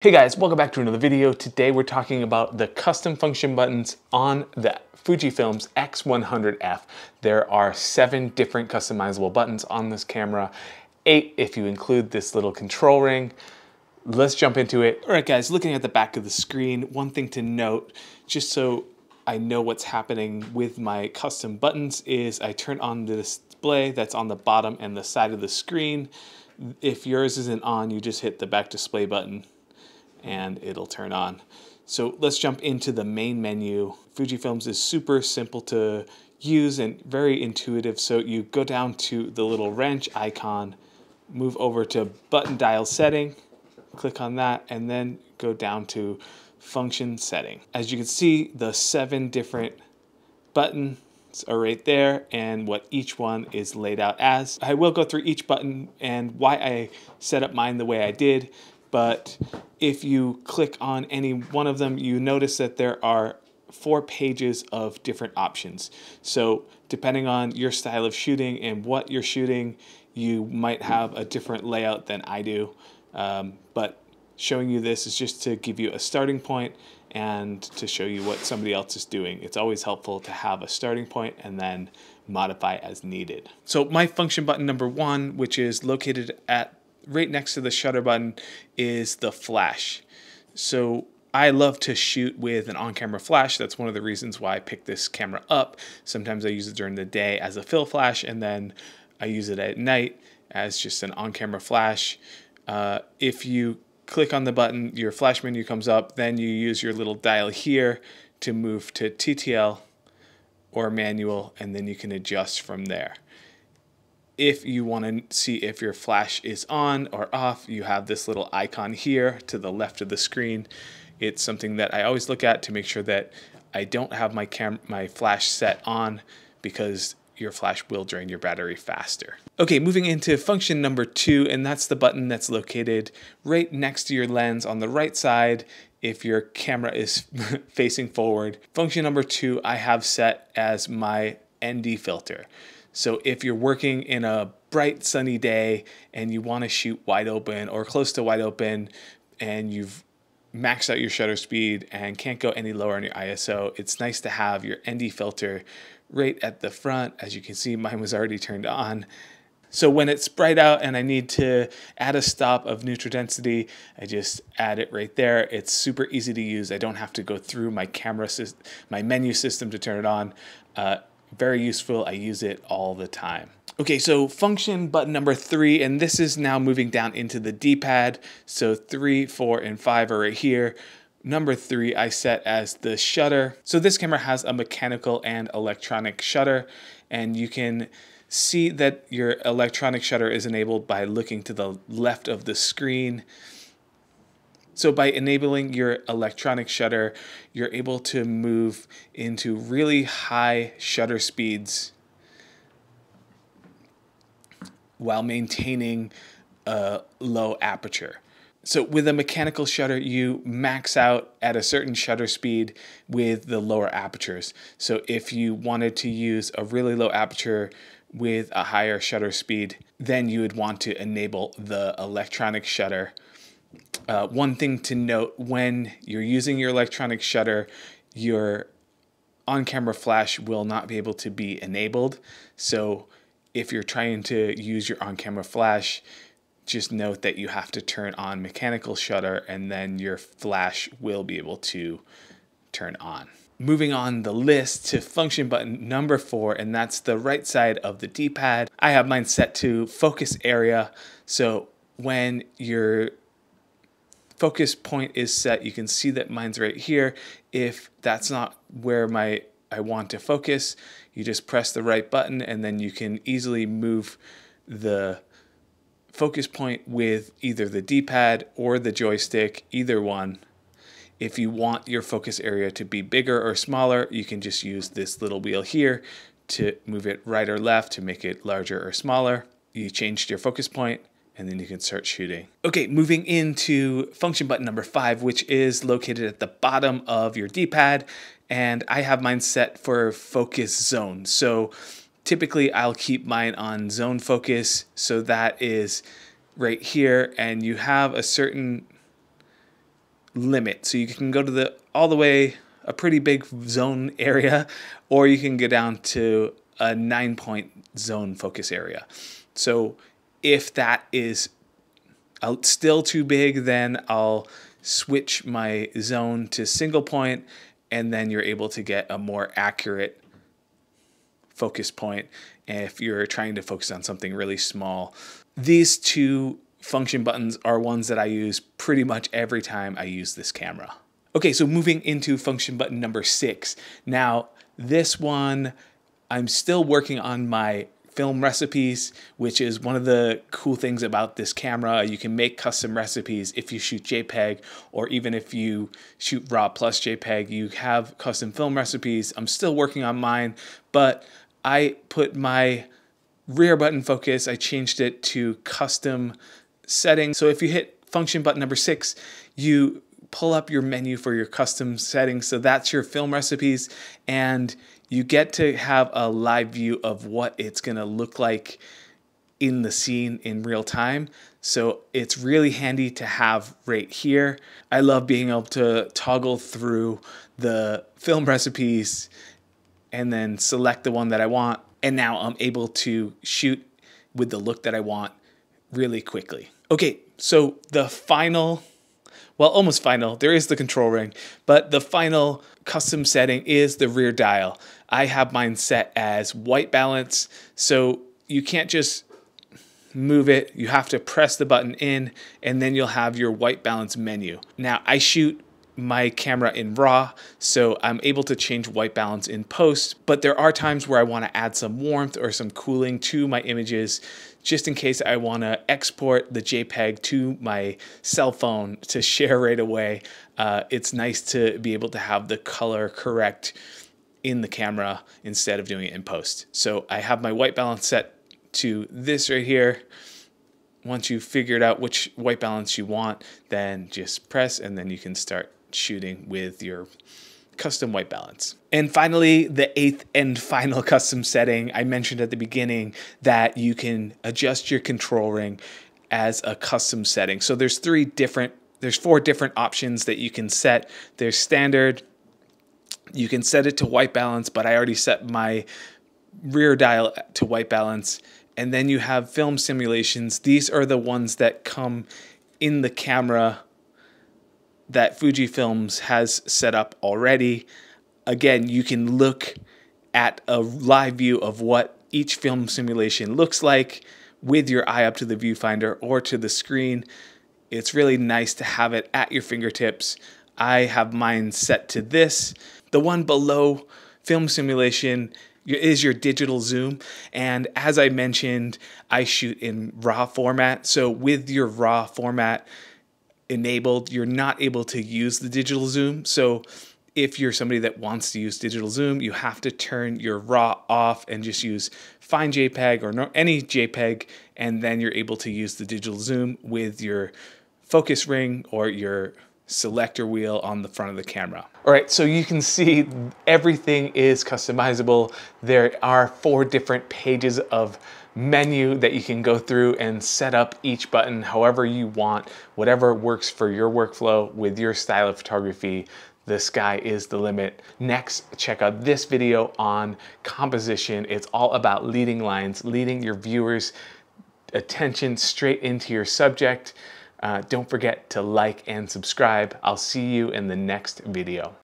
Hey guys, welcome back to another video. Today we're talking about the custom function buttons on the Fujifilm's X100F. There are 7 different customizable buttons on this camera, 8 if you include this little control ring. Let's jump into it. All right guys, looking at the back of the screen, one thing to note, just so I know what's happening with my custom buttons, is I turn on the display that's on the bottom and the side of the screen. If yours isn't on, you just hit the back display button and it'll turn on. So let's jump into the main menu. Fujifilm's is super simple to use and very intuitive. So you go down to the little wrench icon, move over to button dial setting, click on that, and then go down to function setting. As you can see, the 7 different buttons are right there and what each one is laid out as. I will go through each button and why I set up mine the way I did, but if you click on any one of them, you notice that there are 4 pages of different options. So depending on your style of shooting and what you're shooting, you might have a different layout than I do. But showing you this is just to give you a starting point and to show you what somebody else is doing. It's always helpful to have a starting point and then modify as needed. So my function button number 1, which is located at right next to the shutter button, is the flash. So I love to shoot with an on-camera flash. That's one of the reasons why I picked this camera up. Sometimes I use it during the day as a fill flash, and then I use it at night as just an on-camera flash. If you click on the button, your flash menu comes up, then you use your little dial here to move to TTL or manual, and then you can adjust from there. If you want to see if your flash is on or off, you have this little icon here to the left of the screen. It's something that I always look at to make sure that I don't have my flash set on, because your flash will drain your battery faster. Okay, moving into function number 2, and that's the button that's located right next to your lens on the right side if your camera is facing forward. Function number 2 I have set as my ND filter. So if you're working in a bright sunny day and you want to shoot wide open or close to wide open, and you've maxed out your shutter speed and can't go any lower on your ISO, it's nice to have your ND filter right at the front. As you can see, mine was already turned on. So when it's bright out and I need to add a stop of neutral density, I just add it right there. It's super easy to use. I don't have to go through my my menu system to turn it on. Very useful. I use it all the time. Okay, so function button number 3, and this is now moving down into the D-pad. So 3, 4, and 5 are right here. Number 3 I set as the shutter. So this camera has a mechanical and electronic shutter, and you can see that your electronic shutter is enabled by looking to the left of the screen. So by enabling your electronic shutter, you're able to move into really high shutter speeds while maintaining a low aperture. So with a mechanical shutter, you max out at a certain shutter speed with the lower apertures. So if you wanted to use a really low aperture with a higher shutter speed, then you would want to enable the electronic shutter. One thing to note, when you're using your electronic shutter, your on-camera flash will not be able to be enabled. So if you're trying to use your on-camera flash, just note that you have to turn on mechanical shutter and then your flash will be able to turn on. Moving on the list to function button number 4, and that's the right side of the D-pad. I have mine set to focus area. So when your focus point is set, you can see that mine's right here. If that's not where I want to focus, you just press the right button and then you can easily move the focus point with either the D-pad or the joystick, either one. If you want your focus area to be bigger or smaller, you can just use this little wheel here to move it right or left to make it larger or smaller. You changed your focus point, and then you can start shooting. Okay, moving into function button number 5, which is located at the bottom of your D-pad, and I have mine set for focus zone. So typically I'll keep mine on zone focus, so that is right here, and you have a certain limit. So you can go to all the way, a pretty big zone area, or you can go down to a 9-point zone focus area. So if that is still too big, then I'll switch my zone to single point, and then you're able to get a more accurate focus point if you're trying to focus on something really small. These two function buttons are ones that I use pretty much every time I use this camera. Okay, so moving into function button number 6. Now, this one, I'm still working on my film recipes, which is one of the cool things about this camera. You can make custom recipes if you shoot JPEG, or even if you shoot RAW plus JPEG, you have custom film recipes. I'm still working on mine, but I put my rear button focus, I changed it to custom settings. So if you hit function button number 6, you pull up your menu for your custom settings. So that's your film recipes, and you get to have a live view of what it's gonna look like in the scene in real time. So it's really handy to have right here. I love being able to toggle through the film recipes and then select the one that I want. And now I'm able to shoot with the look that I want really quickly. Okay, so the final, well, almost final, there is the control ring, but the final custom setting is the rear dial. I have mine set as white balance, so you can't just move it. You have to press the button in, and then you'll have your white balance menu. Now, I shoot my camera in RAW, so I'm able to change white balance in post, but there are times where I want to add some warmth or some cooling to my images, just in case I want to export the JPEG to my cell phone to share right away. It's nice to be able to have the color correct in the camera instead of doing it in post. So I have my white balance set to this right here. Once you've figured out which white balance you want, then just press, and then you can start shooting with your custom white balance. And finally, the 8th and final custom setting, I mentioned at the beginning that you can adjust your control ring as a custom setting. So there's 4 different options that you can set. There's standard, you can set it to white balance, but I already set my rear dial to white balance. And then you have film simulations. These are the ones that come in the camera that Fujifilm has set up already. Again, you can look at a live view of what each film simulation looks like with your eye up to the viewfinder or to the screen. It's really nice to have it at your fingertips. I have mine set to this. The one below film simulation is your digital zoom, and as I mentioned, I shoot in RAW format. So with your RAW format enabled, you're not able to use the digital zoom. So if you're somebody that wants to use digital zoom, you have to turn your RAW off and just use fine JPEG or any JPEG, and then you're able to use the digital zoom with your focus ring or your selector wheel on the front of the camera. All right, so you can see everything is customizable. There are 4 different pages of menu that you can go through and set up each button however you want, whatever works for your workflow with your style of photography. The sky is the limit. Next, check out this video on composition. It's all about leading lines, leading your viewers' attention straight into your subject. Don't forget to like and subscribe. I'll see you in the next video.